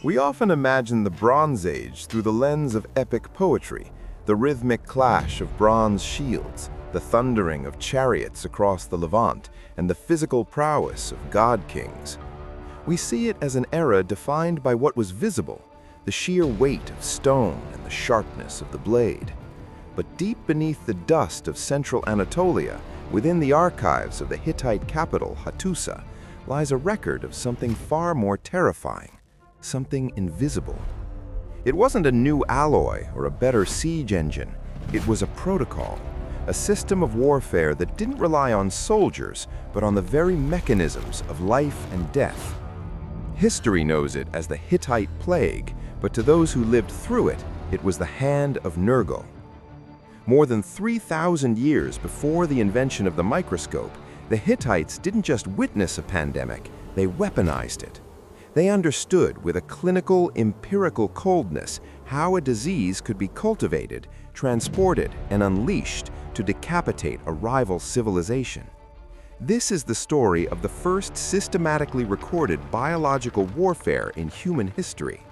We often imagine the Bronze Age through the lens of epic poetry, the rhythmic clash of bronze shields, the thundering of chariots across the Levant, and the physical prowess of god-kings. We see it as an era defined by what was visible, the sheer weight of stone and the sharpness of the blade. But deep beneath the dust of central Anatolia, within the archives of the Hittite capital Hattusa, lies a record of something far more terrifying, something invisible. It wasn't a new alloy or a better siege engine. It was a protocol, a system of warfare that didn't rely on soldiers, but on the very mechanisms of life and death. History knows it as the Hittite Plague, but to those who lived through it, it was the hand of Nergal. More than 3,000 years before the invention of the microscope, the Hittites didn't just witness a pandemic, they weaponized it. They understood with a clinical, empirical coldness how a disease could be cultivated, transported, and unleashed to decapitate a rival civilization. This is the story of the first systematically recorded biological warfare in human history.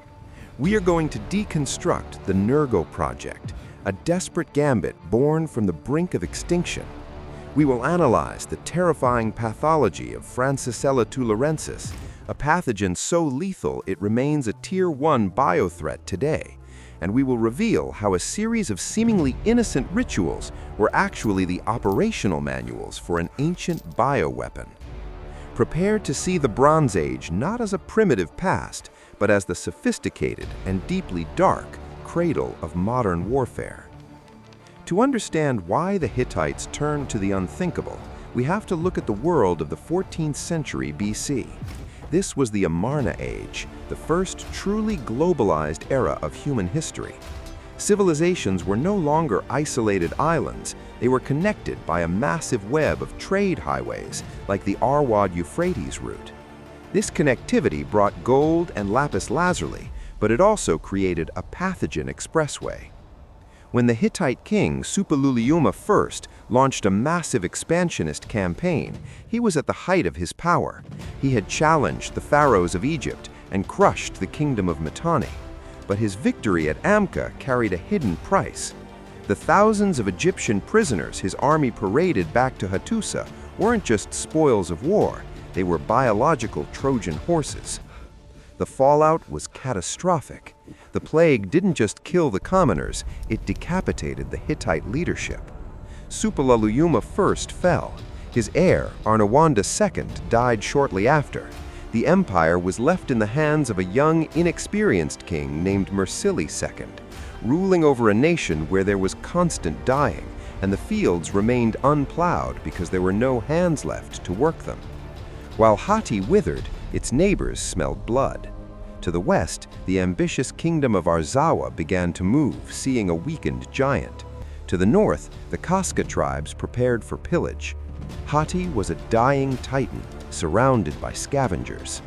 We are going to deconstruct the Nergal project, a desperate gambit born from the brink of extinction. We will analyze the terrifying pathology of Francisella tularensis, a pathogen so lethal it remains a Tier 1 biothreat today, and we will reveal how a series of seemingly innocent rituals were actually the operational manuals for an ancient bioweapon. Prepare to see the Bronze Age not as a primitive past, but as the sophisticated and deeply dark cradle of modern warfare. To understand why the Hittites turned to the unthinkable, we have to look at the world of the 14th century BC. This was the Amarna Age, the first truly globalized era of human history. Civilizations were no longer isolated islands, they were connected by a massive web of trade highways, like the Arwad-Euphrates route. This connectivity brought gold and lapis lazuli, but it also created a pathogen expressway. When the Hittite king Suppiluliuma I launched a massive expansionist campaign, he was at the height of his power. He had challenged the pharaohs of Egypt and crushed the kingdom of Mitanni. But his victory at Amka carried a hidden price. The thousands of Egyptian prisoners his army paraded back to Hattusa weren't just spoils of war, they were biological Trojan horses. The fallout was catastrophic. The plague didn't just kill the commoners, it decapitated the Hittite leadership. Suppiluliuma I fell. His heir, Arnawanda II, died shortly after. The empire was left in the hands of a young, inexperienced king named Mursili II, ruling over a nation where there was constant dying, and the fields remained unplowed because there were no hands left to work them. While Hatti withered, its neighbors smelled blood. To the west, the ambitious kingdom of Arzawa began to move, seeing a weakened giant. To the north, the Kaska tribes prepared for pillage. Hatti was a dying titan, surrounded by scavengers.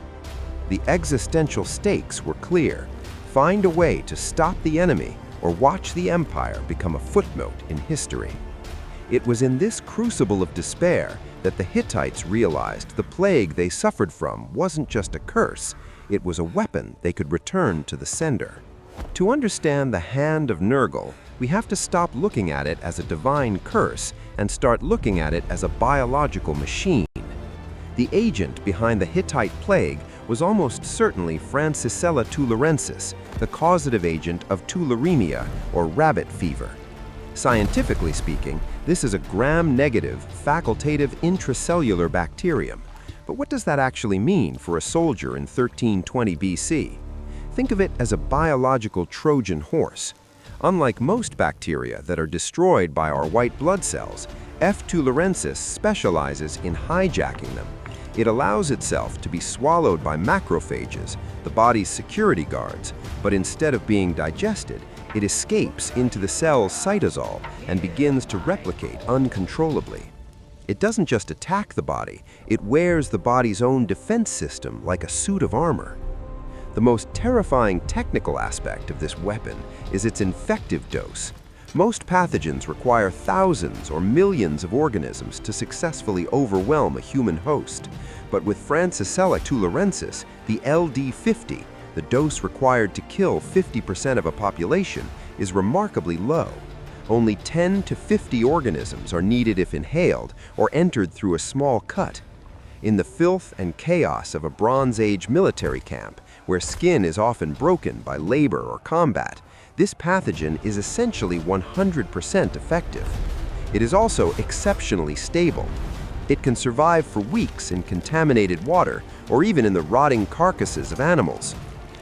The existential stakes were clear: find a way to stop the enemy or watch the empire become a footnote in history. It was in this crucible of despair that the Hittites realized the plague they suffered from wasn't just a curse, it was a weapon they could return to the sender. To understand the hand of Nergal, we have to stop looking at it as a divine curse and start looking at it as a biological machine. The agent behind the Hittite plague was almost certainly Francisella tularensis, the causative agent of tularemia, or rabbit fever. Scientifically speaking, this is a gram-negative, facultative intracellular bacterium. But what does that actually mean for a soldier in 1320 BC? Think of it as a biological Trojan horse. Unlike most bacteria that are destroyed by our white blood cells, F. tularensis specializes in hijacking them. It allows itself to be swallowed by macrophages, the body's security guards, but instead of being digested, it escapes into the cell's cytosol and begins to replicate uncontrollably. It doesn't just attack the body, it wears the body's own defense system like a suit of armor. The most terrifying technical aspect of this weapon is its infective dose. Most pathogens require thousands or millions of organisms to successfully overwhelm a human host. But with Francisella tularensis, the LD50, the dose required to kill 50% of a population is remarkably low. Only 10 to 50 organisms are needed if inhaled or entered through a small cut. In the filth and chaos of a Bronze Age military camp, where skin is often broken by labor or combat, this pathogen is essentially 100% effective. It is also exceptionally stable. It can survive for weeks in contaminated water or even in the rotting carcasses of animals.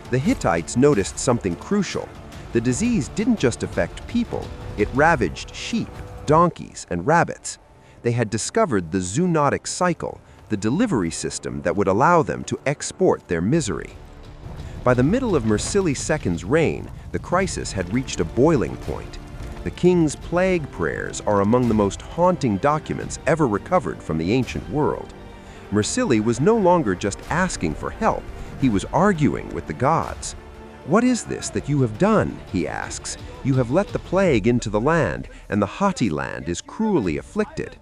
The Hittites noticed something crucial. The disease didn't just affect people, it ravaged sheep, donkeys, and rabbits. They had discovered the zoonotic cycle, the delivery system that would allow them to export their misery. By the middle of Mursili II's reign, the crisis had reached a boiling point. The king's plague prayers are among the most haunting documents ever recovered from the ancient world. Mursili was no longer just asking for help, he was arguing with the gods. "What is this that you have done?" he asks. "You have let the plague into the land, and the haughty land is cruelly afflicted."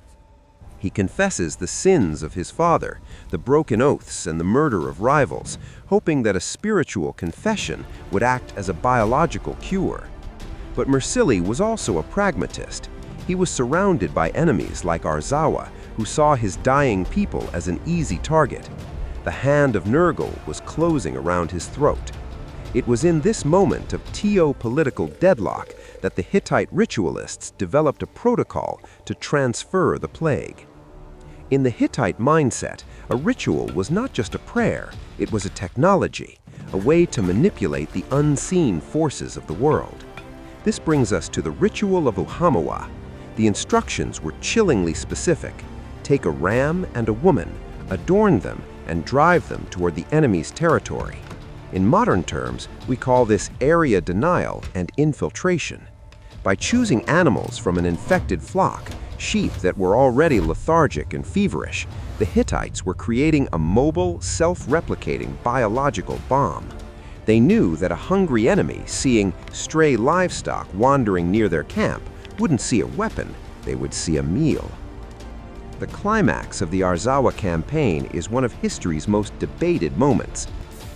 He confesses the sins of his father, the broken oaths and the murder of rivals, hoping that a spiritual confession would act as a biological cure. But Mursili was also a pragmatist. He was surrounded by enemies like Arzawa, who saw his dying people as an easy target. The hand of Nergal was closing around his throat. It was in this moment of political deadlock that the Hittite ritualists developed a protocol to transfer the plague. In the Hittite mindset, a ritual was not just a prayer, it was a technology, a way to manipulate the unseen forces of the world. This brings us to the ritual of Ohamawa. The instructions were chillingly specific. Take a ram and a woman, adorn them, and drive them toward the enemy's territory. In modern terms, we call this area denial and infiltration. By choosing animals from an infected flock, sheep that were already lethargic and feverish, the Hittites were creating a mobile, self-replicating biological bomb. They knew that a hungry enemy seeing stray livestock wandering near their camp wouldn't see a weapon, they would see a meal. The climax of the Arzawa campaign is one of history's most debated moments.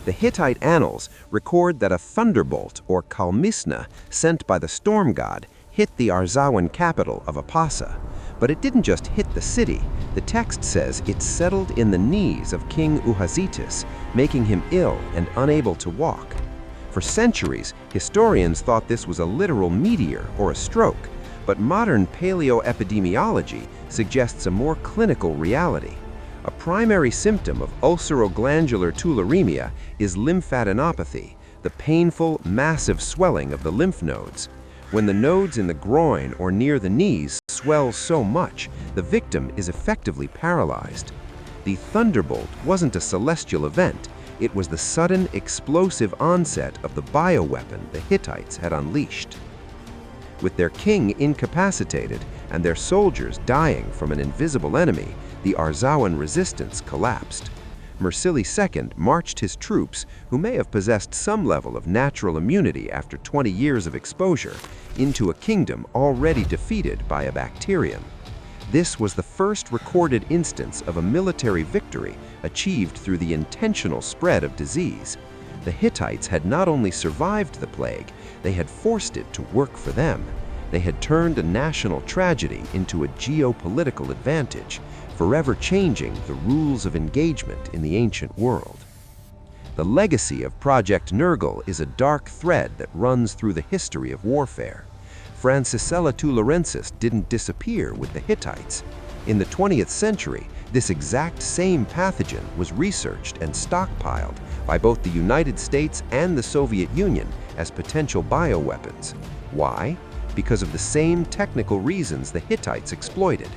The Hittite annals record that a thunderbolt, or kalmisna, sent by the storm god, hit the Arzawan capital of Apasa. But it didn't just hit the city. The text says it settled in the knees of King Uhazitis, making him ill and unable to walk. For centuries, historians thought this was a literal meteor or a stroke, but modern paleoepidemiology suggests a more clinical reality. A primary symptom of ulceroglandular tularemia is lymphadenopathy, the painful, massive swelling of the lymph nodes. When the nodes in the groin or near the knees swell so much, the victim is effectively paralyzed. The thunderbolt wasn't a celestial event, it was the sudden, explosive onset of the bioweapon the Hittites had unleashed. With their king incapacitated and their soldiers dying from an invisible enemy, the Arzawan resistance collapsed. Mursili II marched his troops, who may have possessed some level of natural immunity after 20 years of exposure, into a kingdom already defeated by a bacterium. This was the first recorded instance of a military victory achieved through the intentional spread of disease. The Hittites had not only survived the plague, they had forced it to work for them. They had turned a national tragedy into a geopolitical advantage, forever changing the rules of engagement in the ancient world. The legacy of Project Nergal is a dark thread that runs through the history of warfare. Francisella Tularensis didn't disappear with the Hittites. In the 20th century, this exact same pathogen was researched and stockpiled by both the United States and the Soviet Union as potential bioweapons. Why? Because of the same technical reasons the Hittites exploited.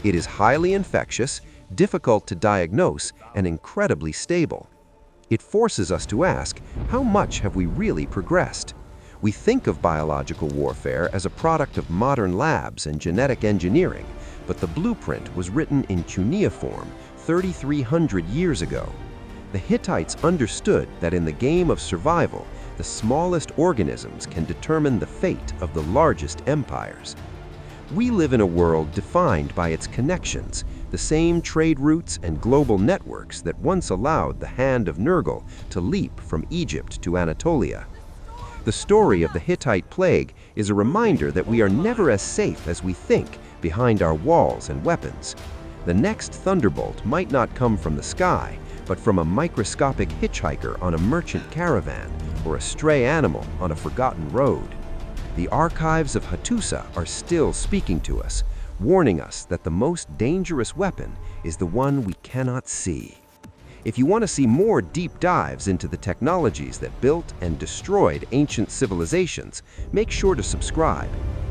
It is highly infectious, difficult to diagnose, and incredibly stable. It forces us to ask, how much have we really progressed? We think of biological warfare as a product of modern labs and genetic engineering, but the blueprint was written in cuneiform 3,300 years ago. The Hittites understood that in the game of survival, the smallest organisms can determine the fate of the largest empires. We live in a world defined by its connections, the same trade routes and global networks that once allowed the hand of Nergal to leap from Egypt to Anatolia. The story of the Hittite plague is a reminder that we are never as safe as we think behind our walls and weapons. The next thunderbolt might not come from the sky, but from a microscopic hitchhiker on a merchant caravan or a stray animal on a forgotten road. The archives of Hattusa are still speaking to us, warning us that the most dangerous weapon is the one we cannot see. If you want to see more deep dives into the technologies that built and destroyed ancient civilizations, make sure to subscribe.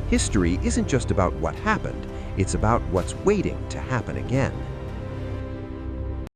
History isn't just about what happened, it's about what's waiting to happen again.